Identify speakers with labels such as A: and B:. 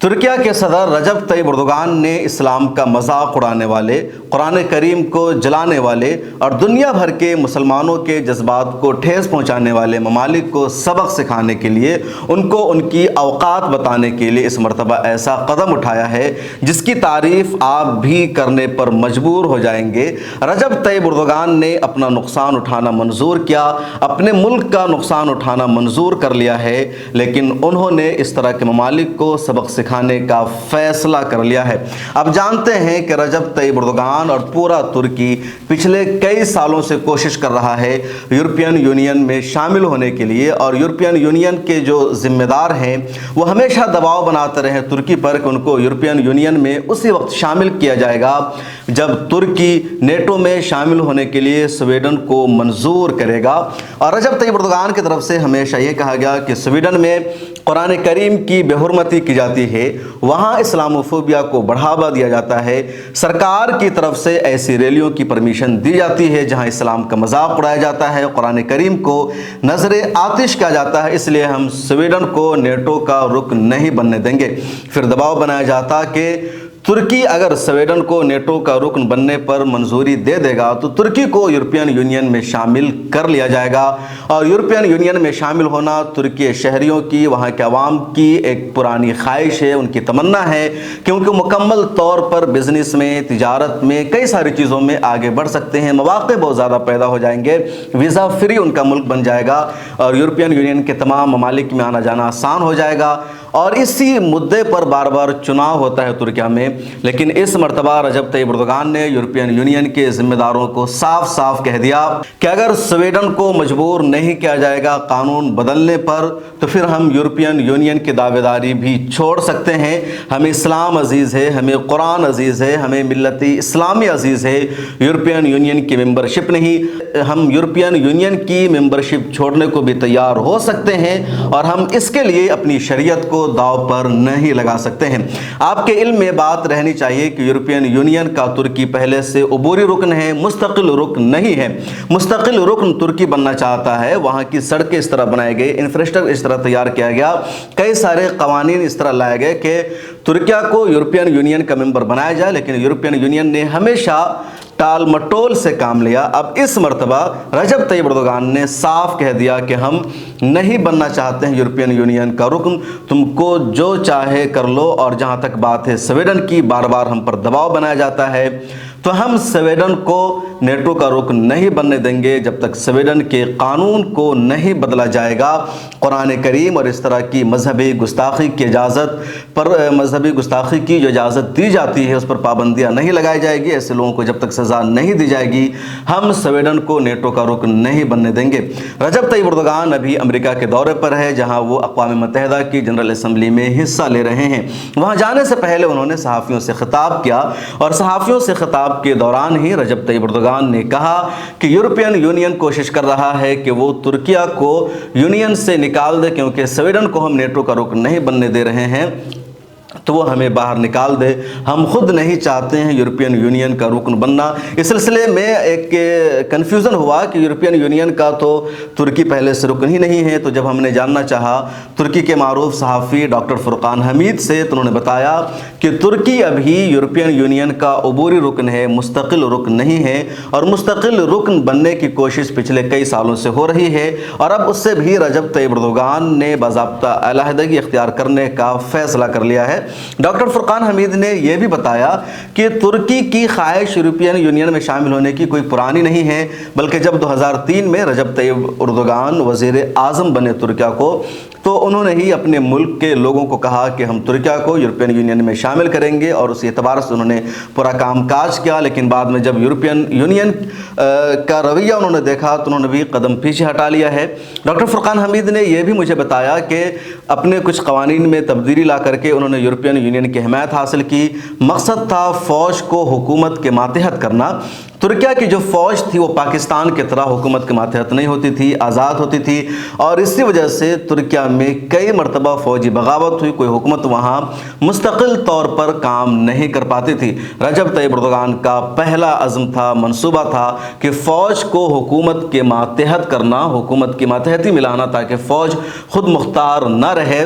A: ترکیہ کے صدر رجب طیب اردوغان نے اسلام کا مذاق اڑانے والے، قرآن کریم کو جلانے والے اور دنیا بھر کے مسلمانوں کے جذبات کو ٹھیس پہنچانے والے ممالک کو سبق سکھانے کے لیے، ان کو ان کی اوقات بتانے کے لیے اس مرتبہ ایسا قدم اٹھایا ہے جس کی تعریف آپ بھی کرنے پر مجبور ہو جائیں گے۔ رجب طیب اردوغان نے اپنا نقصان اٹھانا منظور کیا، اپنے ملک کا نقصان اٹھانا منظور کر لیا ہے، لیکن انہوں نے اس طرح کے ممالک کو سبق سکھانے کا فیصلہ کر لیا ہے۔ اب جانتے ہیں کہ رجب طیب اردوغان اور پورا ترکی پچھلے کئی سالوں سے کوشش کر رہا ہے یورپین یونین میں شامل ہونے کے لیے، اور یورپین یونین کے جو ذمہ دار ہیں وہ ہمیشہ دباؤ بناتے رہے ترکی پر کہ ان کو یورپین یونین میں اسی وقت شامل کیا جائے گا جب ترکی نیٹو میں شامل ہونے کے لیے سویڈن کو منظور کرے گا۔ اور رجب طیب اردوغان کی طرف سے ہمیشہ یہ کہا گیا کہ سویڈن میں قرآن کریم کی بے حرمتی کی جاتی ہے، وہاں اسلاموفوبیا کو بڑھاوا دیا جاتا ہے، سرکار کی طرف سے ایسی ریلیوں کی پرمیشن دی جاتی ہے جہاں اسلام کا مذاق اڑایا جاتا ہے، قرآن کریم کو نظر آتش کیا جاتا ہے، اس لیے ہم سویڈن کو نیٹو کا رکن نہیں بننے دیں گے۔ پھر دباؤ بنایا جاتا کہ ترکی اگر سویڈن کو نیٹو کا رکن بننے پر منظوری دے دے گا تو ترکی کو یورپین یونین میں شامل کر لیا جائے گا، اور یورپین یونین میں شامل ہونا ترکی شہریوں کی، وہاں کے عوام کی ایک پرانی خواہش ہے، ان کی تمنا ہے، کیونکہ مکمل طور پر بزنس میں، تجارت میں، کئی ساری چیزوں میں آگے بڑھ سکتے ہیں، مواقع بہت زیادہ پیدا ہو جائیں گے، ویزا فری ان کا ملک بن جائے گا اور یورپین یونین کے تمام ممالک میں آنا جانا آسان ہو جائے گا۔ اور اسی مدعے پر بار بار چناؤ ہوتا ہے ترکیہ میں، لیکن اس مرتبہ رجب طیب اردوغان نے یورپین یونین کے ذمہ داروں کو صاف صاف کہہ دیا کہ اگر سویڈن کو مجبور نہیں کیا جائے گا قانون بدلنے پر تو پھر ہم یورپین یونین کی دعوے داری بھی چھوڑ سکتے ہیں۔ ہمیں اسلام عزیز ہے، ہمیں قرآن عزیز ہے، ہمیں ملت اسلامی عزیز ہے، یورپین یونین کی ممبرشپ نہیں۔ ہم یورپین یونین کی ممبرشپ چھوڑنے کو بھی تیار ہو سکتے ہیں، اور ہم اس کے لیے اپنی شریعت کو داؤ پر نہیں لگا سکتے ہیں۔ آپ کے علم میں بات رہنی چاہیے کہ یورپین یونین کا ترکی پہلے سے عبوری رکن ہے، مستقل رکن نہیں ہے۔ مستقل رکن ترکی بننا چاہتا ہے، وہاں کی سڑکیں اس طرح بنائے گئے، انفراسٹرکچر اس طرح تیار کیا گیا، کئی سارے قوانین اس طرح لائے گئے کہ ترکیہ کو یورپین یونین کا ممبر بنایا جائے، لیکن یورپین یونین نے ہمیشہ ٹال مٹول سے کام لیا۔ اب اس مرتبہ رجب طیب اردوغان نے صاف کہہ دیا کہ ہم نہیں بننا چاہتے ہیں یورپین یونین کا رکن، تم کو جو چاہے کر لو۔ اور جہاں تک بات ہے سویڈن کی، بار بار ہم پر دباؤ بنایا جاتا ہے، تو ہم سویڈن کو نیٹو کا رکن نہیں بننے دیں گے جب تک سویڈن کے قانون کو نہیں بدلا جائے گا۔ قرآن کریم اور اس طرح کی مذہبی گستاخی کی جو اجازت دی جاتی ہے اس پر پابندیاں نہیں لگائی جائے گی، ایسے لوگوں کو جب تک سزا نہیں دی جائے گی ہم سویڈن کو نیٹو کا رکن نہیں بننے دیں گے۔ رجب طیب اردوغان ابھی امریکہ کے دورے پر ہے، جہاں وہ اقوام متحدہ کی جنرل اسمبلی میں حصہ لے رہے ہیں۔ وہاں جانے سے پہلے انہوں نے صحافیوں سے خطاب کیا، اور صحافیوں سے خطاب کے دوران ہی رجب طیب اردوغان نے کہا کہ یورپین یونین کوشش کر رہا ہے کہ وہ ترکیہ کو یونین سے نکال دے، کیونکہ سویڈن کو ہم نیٹو کا رکن نہیں بننے دے رہے ہیں تو وہ ہمیں باہر نکال دے، ہم خود نہیں چاہتے ہیں یورپین یونین کا رکن بننا۔ اس سلسلے میں ایک کنفیوژن ہوا کہ یورپین یونین کا تو ترکی پہلے سے رکن ہی نہیں ہے، تو جب ہم نے جاننا چاہا ترکی کے معروف صحافی ڈاکٹر فرقان حمید سے تو انہوں نے بتایا کہ ترکی ابھی یورپین یونین کا عبوری رکن ہے، مستقل رکن نہیں ہے، اور مستقل رکن بننے کی کوشش پچھلے کئی سالوں سے ہو رہی ہے، اور اب اس سے بھی رجب طیب اردوغان نے باضابطہ علیحدگی اختیار کرنے کا فیصلہ کر لیا ہے۔ ڈاکٹر فرقان حمید نے یہ بھی بتایا کہ ترکی کی خواہش یورپین یونین میں شامل ہونے کی کوئی پرانی نہیں ہے، بلکہ جب 2003 میں رجب طیب اردوغان وزیر اعظم بنے ترکیہ کو، تو انہوں نے ہی اپنے ملک کے لوگوں کو کہا کہ ہم ترکیہ کو یورپین یونین میں شامل کریں گے، اور اس اعتبار سے انہوں نے پورا کام کاج کیا۔ لیکن بعد میں جب یورپین یونین کا رویہ انہوں نے دیکھا تو انہوں نے بھی قدم پیچھے ہٹا لیا ہے۔ ڈاکٹر فرقان حمید نے یہ بھی مجھے بتایا کہ اپنے کچھ قوانین میں تبدیلی لا کر کے انہوں نے یورپین یونین کی حمایت حاصل کی۔ مقصد تھا فوج کو حکومت کے ماتحت کرنا۔ ترکیہ کی جو فوج تھی وہ پاکستان کی طرح حکومت کے ماتحت نہیں ہوتی تھی، آزاد ہوتی تھی، اور اسی وجہ سے ترکیہ میں کئی مرتبہ فوجی بغاوت ہوئی، کوئی حکومت وہاں مستقل طور پر کام نہیں کر پاتی تھی۔ رجب طیب اردوغان کا پہلا عزم تھا، منصوبہ تھا کہ فوج کو حکومت کے ماتحت کرنا، حکومت کی ماتحتی ملانا، تاکہ فوج خود مختار نہ رہے۔